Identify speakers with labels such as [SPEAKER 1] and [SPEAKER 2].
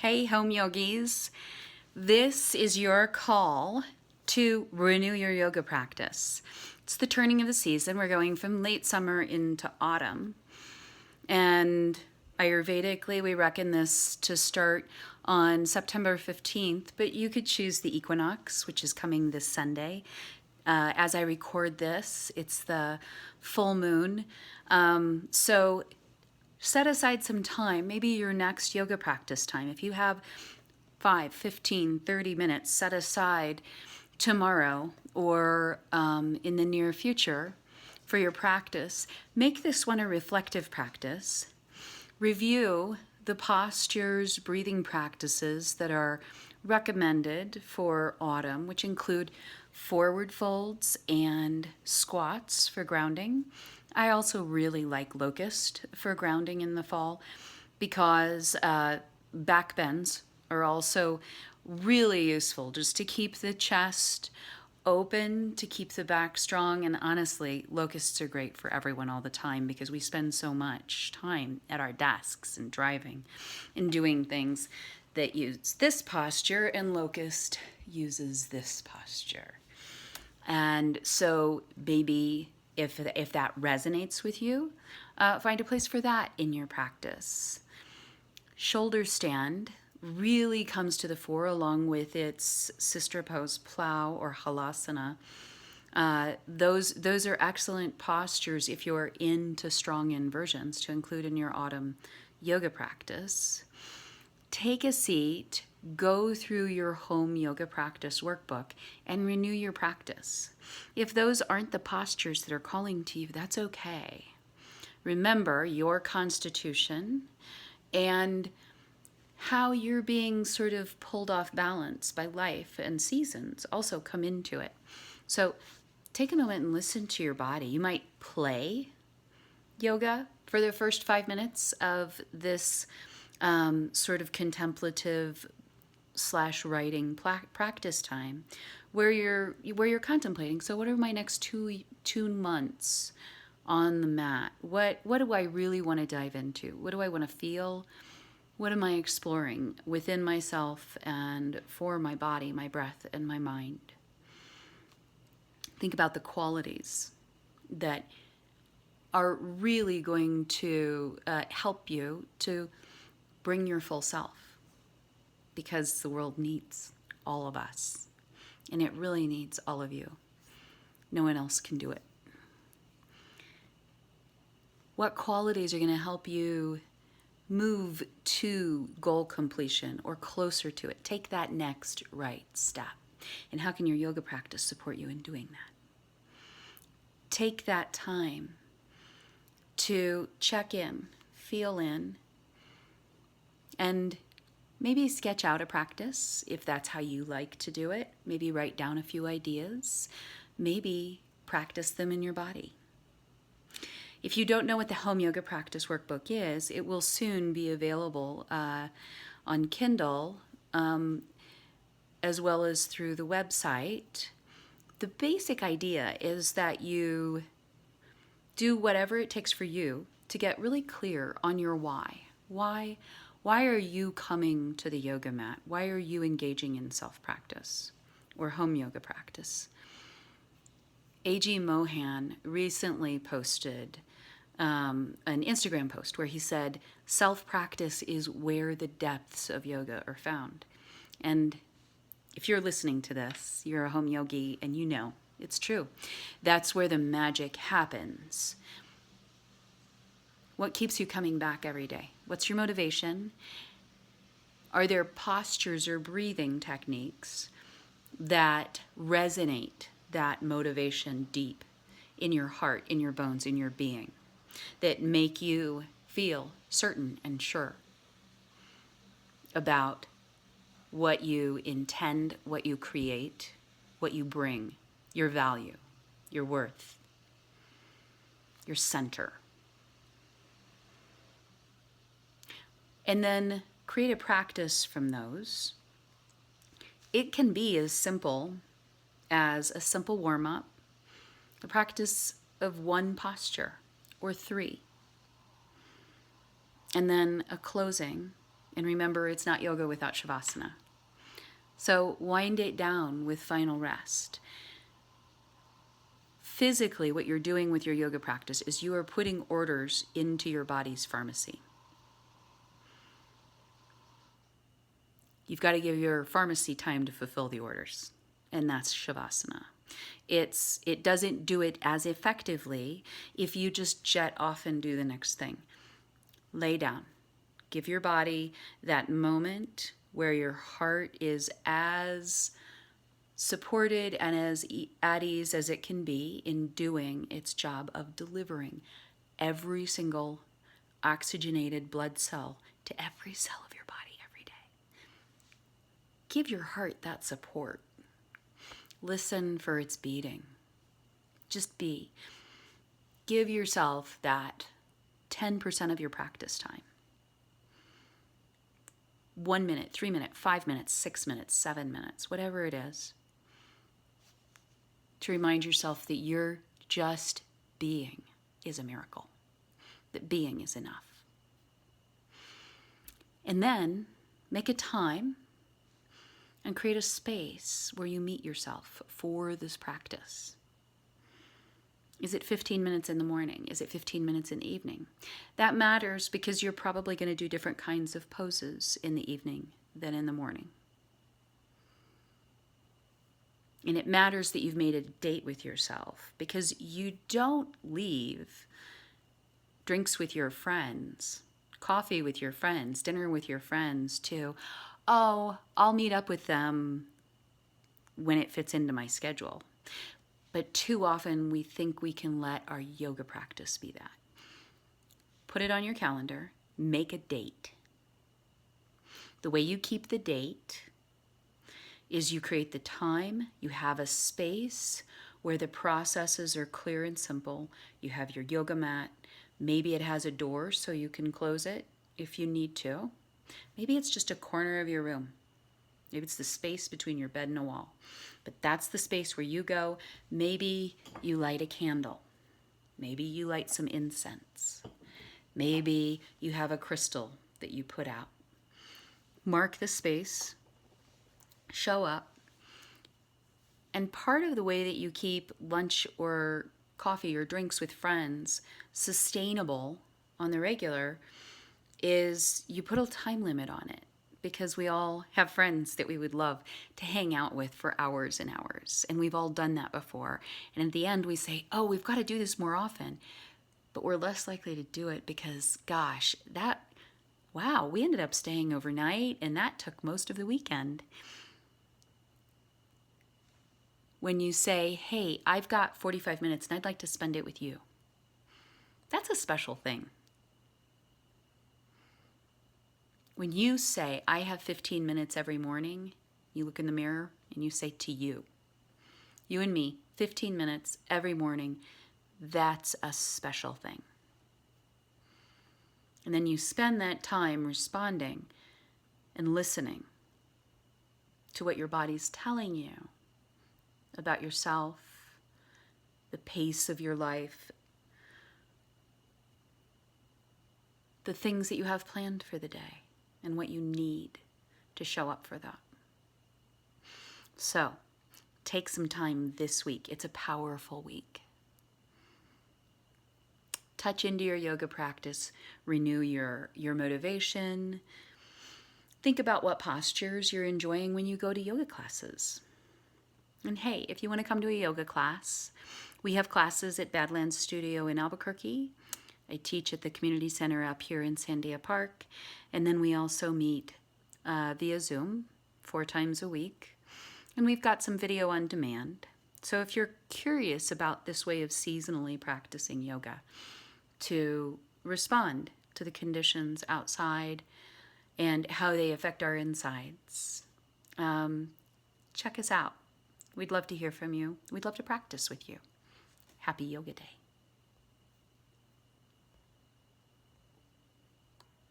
[SPEAKER 1] Hey, home yogis. This is your call to renew your yoga practice. It's the turning of the season. We're going from late summer into autumn. And Ayurvedically, we reckon this to start on September 15th, but you could choose the equinox, which is coming this Sunday. As I record this, it's the full moon. So set aside some time, maybe your next yoga practice time. If you have 5, 15, 30 minutes set aside tomorrow or in the near future for your practice, make this one a reflective practice. Review the postures, breathing practices that are recommended for autumn, which include forward folds and squats for grounding. I also really like locust for grounding in the fall because back bends are also really useful just to keep the chest open, to keep the back strong. And honestly, locusts are great for everyone all the time because we spend so much time at our desks and driving and doing things that use this posture, and locust uses this posture. And so maybe if that resonates with you, find a place for that in your practice. Shoulder stand really comes to the fore along with its sister pose, plow or halasana. Those are excellent postures if you're into strong inversions to include in your autumn yoga practice. Take a seat, go through your home yoga practice workbook, and renew your practice. If those aren't the postures that are calling to you, that's okay. Remember your constitution and how you're being sort of pulled off balance by life and seasons also come into it. So take a moment and listen to your body. You might play yoga for the first 5 minutes of this sort of contemplative / writing practice time where you're contemplating, so what are my next two months on the mat? What do I really want to dive into? What do I want to feel? What am I exploring within myself and for my body, my breath, and my mind? Think about the qualities that are really going to help you to bring your full self, because the world needs all of us, and it really needs all of you. No one else can do it. What qualities are going to help you move to goal completion or closer to it? Take that next right step. And how can your yoga practice support you in doing that? Take that time to check in, feel in, and maybe sketch out a practice if that's how you like to do it. Maybe write down a few ideas. Maybe practice them in your body. If you don't know what the home yoga practice workbook is, it will soon be available on Kindle as well as through the website. The basic idea is that you do whatever it takes for you to get really clear on your why. Why are you coming to the yoga mat? Why are you engaging in self-practice or home yoga practice? A.G. Mohan recently posted an Instagram post where he said, self-practice is where the depths of yoga are found. And if you're listening to this, you're a home yogi and you know it's true. That's where the magic happens. What keeps you coming back every day? What's your motivation? Are there postures or breathing techniques that resonate that motivation deep in your heart, in your bones, in your being, that make you feel certain and sure about what you intend, what you create, what you bring, your value, your worth, your center? And then create a practice from those. It can be as simple as a simple warm-up, a practice of one posture or 3, and then a closing And remember, it's not yoga without shavasana. So wind it down with final rest. Physically, what you're doing with your yoga practice is you are putting orders into your body's pharmacy. You've got to give your pharmacy time to fulfill the orders, and that's shavasana. It doesn't do it as effectively if you just jet off and do the next thing. Lay down. Give your body that moment where your heart is as supported and as at ease as it can be in doing its job of delivering every single oxygenated blood cell to every cell of your body every day. Give your heart that support. Listen for its beating. Just be. Give yourself that 10% of your practice time. 1 minute, 3 minutes, 5 minutes, 6 minutes, 7 minutes, whatever it is, to remind yourself that you're just being is a miracle, that being is enough. And then make a time and create a space where you meet yourself for this practice. Is it 15 minutes in the morning? Is it 15 minutes in the evening? That matters because you're probably going to do different kinds of poses in the evening than in the morning. And it matters that you've made a date with yourself, because you don't leave drinks with your friends, coffee with your friends, dinner with your friends to, oh, I'll meet up with them when it fits into my schedule. But too often we think we can let our yoga practice be that. Put it on your calendar, make a date. The way you keep the date is you create the time, you have a space where the processes are clear and simple. You have your yoga mat. Maybe it has a door so you can close it if you need to. Maybe it's just a corner of your room. Maybe it's the space between your bed and a wall. But that's the space where you go. Maybe you light a candle. Maybe you light some incense. Maybe you have a crystal that you put out. Mark the space. Show up. And part of the way that you keep lunch or coffee or drinks with friends sustainable on the regular is you put a time limit on it, because we all have friends that we would love to hang out with for hours and hours. And we've all done that before. And at the end we say, oh, we've got to do this more often. But we're less likely to do it because, gosh, we ended up staying overnight and that took most of the weekend. When you say, hey, I've got 45 minutes and I'd like to spend it with you, that's a special thing. When you say, I have 15 minutes every morning, you look in the mirror and you say to you and me, 15 minutes every morning, that's a special thing. And then you spend that time responding and listening to what your body's telling you about yourself, the pace of your life, the things that you have planned for the day, and what you need to show up for that. So, take some time this week. It's a powerful week. Touch into your yoga practice, renew your motivation. Think about what postures you're enjoying when you go to yoga classes. And hey, if you want to come to a yoga class, we have classes at Badlands Studio in Albuquerque. I teach at the community center up here in Sandia Park. And then we also meet via Zoom 4 times a week. And we've got some video on demand. So if you're curious about this way of seasonally practicing yoga, to respond to the conditions outside and how they affect our insides, check us out. We'd love to hear from you. We'd love to practice with you. Happy Yoga Day.